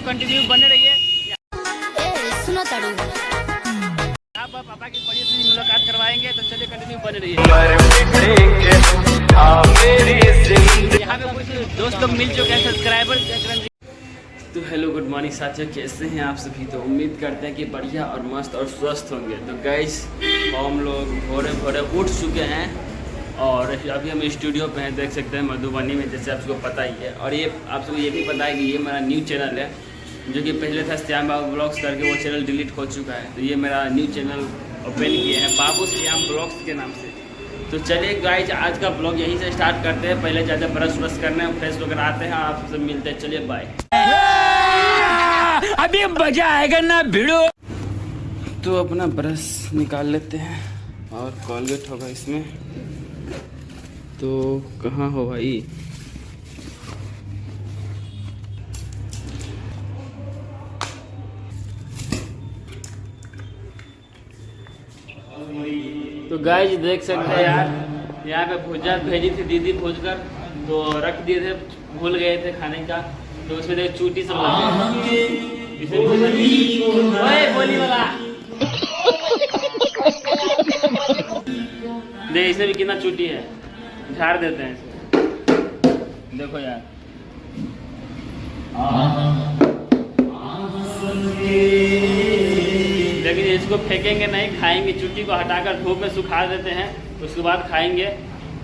Continue बने रहिए। सुनो तड़ू आप पापा की बड़ी से मुलाकात करवाएंगे, तो चलिए कंटिन्यू बने रहिए। यहाँ पे कुछ दोस्त लोग मिल चुके हैं, सब्सक्राइबर। तो हेलो गुड मॉर्निंग साथियों, कैसे हैं आप सभी। तो उम्मीद करते हैं कि बढ़िया और मस्त और स्वस्थ होंगे। तो गाइस हम लोग भोरे भोरे उठ चुके हैं और अभी हम स्टूडियो पे हैं, देख सकते हैं मधुबनी में, जैसे आपको पता ही है। और ये आप सबको ये भी पता है कि ये मेरा न्यू चैनल है, जो कि पहले था श्याम बाबू ब्लॉग्स करके, वो चैनल डिलीट हो चुका है। तो ये मेरा न्यू चैनल ओपन किए हैं बाबू श्याम ब्लॉग्स के नाम से। तो चलिए गाइज आज का ब्लॉग यहीं से स्टार्ट करते हैं। पहले ज़्यादा ब्रश व्रश करने हैं, फ्रेश वगैरह आते हैं, आप सब मिलते हैं। चलिए बाय। अभी मजा आएगा ना भिड़ो। तो अपना ब्रश निकाल लेते हैं और कॉलगेट होगा इसमें। तो कहाँ हो भाई, तो गाइज देख सकते हैं यार, यहाँ पे भुजा भेजी थी दीदी भूज कर, तो रख दिए थे, भूल गए थे खाने का। तो उसमें देख चूटी सब लगे, बोली वाला देख इसमें भी कितना चूटी है, झाड़ देते हैं इसे। देखो यार, लेकिन इसको फेंकेंगे नहीं, खाएंगे। चुट्टी को हटाकर धूप में सुखा देते हैं, उसके बाद खाएंगे।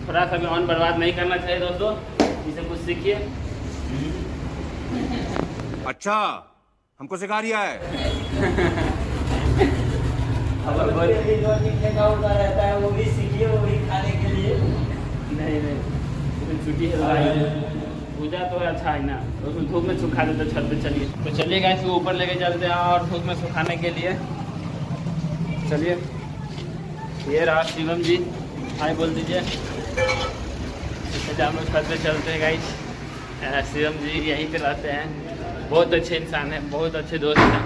थोड़ा सा भी अन्न बर्बाद नहीं करना चाहिए दोस्तों, इसे कुछ सीखिए। अच्छा, हमको सिखा रिया है। रहता है वो भी सीखिए, वो भी खाने के लिए। नहीं छुट्टी है, पूजा तो अच्छा है ना, उसमें धूप में सुखा देते छत पे। चलिए तो चलिए गाइस, इसको ऊपर लेके चलते हैं और धूप में सुखाने के लिए। चलिए, ये रहा शिवम जी, हाय बोल दीजिए। हम लोग छत पे चलते हैं गाइस। शिवम जी यहीं पे रहते हैं, बहुत अच्छे इंसान है, बहुत अच्छे दोस्त हैं।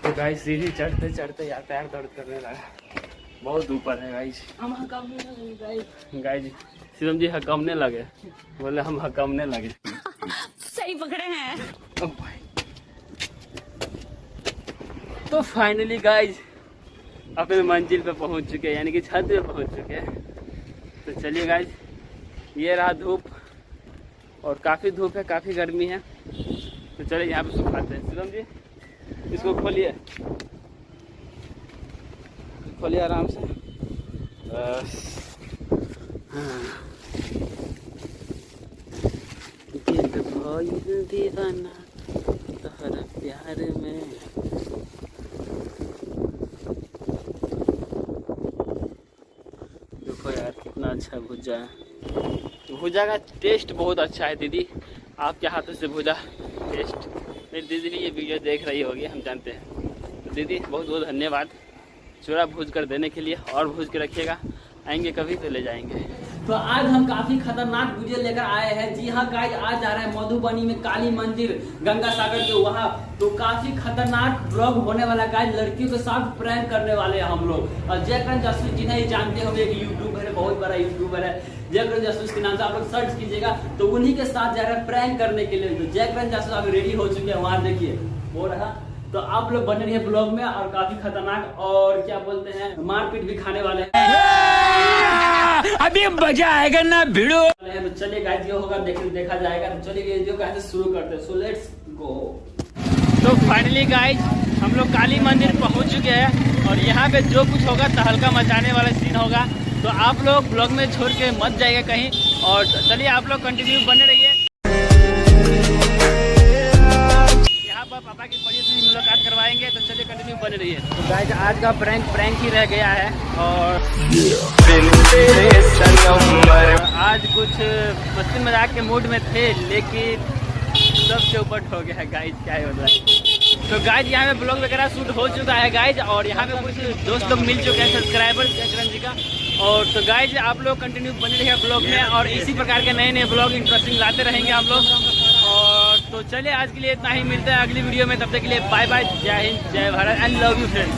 तो गाइस सीढ़ी चढ़ते चढ़ते यार पैर दर्द करने लगा, बहुत ऊपर है गाइस। हम हकमने लगे गाइस, शिवम जी हकमने लगे, बोले हम हकमने लगे। सही पकड़े हैं। तो फाइनली गाइस अपने मंजिल पे पहुंच चुके हैं, यानी कि छत पे पहुंच चुके हैं। तो चलिए गाइस, ये रहा धूप, और काफ़ी धूप है, काफ़ी गर्मी है। तो चलिए यहाँ पे सुखाते हैं। शिवम जी इसको खोलिए, खोलिए आराम से। बस दीवाना तोहरा प्यार में। देखो यार कितना अच्छा भुजा है। भुजा का टेस्ट बहुत अच्छा है दीदी, आपके हाथों से भुजा टेस्ट। मेरी दीदी भी ये वीडियो देख रही होगी, हम जानते हैं। तो दीदी बहुत बहुत धन्यवाद चूड़ा भूज कर देने के लिए, और भूज के रखिएगा, आएंगे कभी तो ले जाएंगे। तो आज हम काफी खतरनाक वीडियो लेकर आए हैं। जी हाँ गाइस, आज जा रहे हैं मधुबनी में काली मंदिर गंगा सागर के वहाँ। तो काफी खतरनाक ब्लॉग होने वाला गाइस, लड़कियों के साथ प्रैंक करने वाले हैं हम लोग। और जयकरण जासूस जिन्हें जानते होंगे, एक यूट्यूबर है, बहुत बड़ा यूट्यूबर है, जयकरण जासूस के नाम से आप लोग सर्च कीजिएगा। तो उन्हीं के साथ जा रहे हैं प्रैंक करने के लिए। तो जयकरण जासूस अभी रेडी हो चुके हैं, वहाँ देखिए हो रहा। तो आप लोग बने रहिए ब्लॉग में, और काफी खतरनाक और क्या बोलते हैं मारपीट भी खाने वाले हैं। अभी मजा आएगा ना भिड़ो। तो चलिए गाइस, जो होगा देखा जाएगा। तो चलिए वीडियो को ऐसे शुरू करते हैं। So let's go. तो फाइनली गाइस हम लोग काली मंदिर पहुंच चुके हैं, और यहाँ पे जो कुछ होगा तहलका मचाने वाला सीन होगा। तो आप लोग ब्लॉग में छोड़ के मत जाइएगा कहीं, और चलिए आप लोग कंटिन्यू बने रहिए। पापा की बड़ी से मुलाकात करवाएंगे, तो चलिए कंटिन्यू बने रहिए। तो गाइस आज का प्रैंक ही रह गया है, और आज कुछ मस्ती मजाक के मूड में थे, लेकिन सबसे ऊपर हो गया है गाइस, क्या है मतलब। तो गाइस यहाँ पे ब्लॉग वगैरह शूट हो चुका है गाइस, और यहाँ पे कुछ दोस्त लोग मिल चुके हैं, सब्सक्राइबर जयकरण जी का। और तो गाइस आप लोग कंटिन्यू बने रहिए ब्लॉग में, और इसी प्रकार के नए नए ब्लॉग इंटरेस्टिंग लाते रहेंगे हम लोग। और तो चलिए आज के लिए इतना ही, मिलते हैं अगली वीडियो में, तब तक के लिए बाय बाय, जय हिंद, जय Bharat, and love you friends.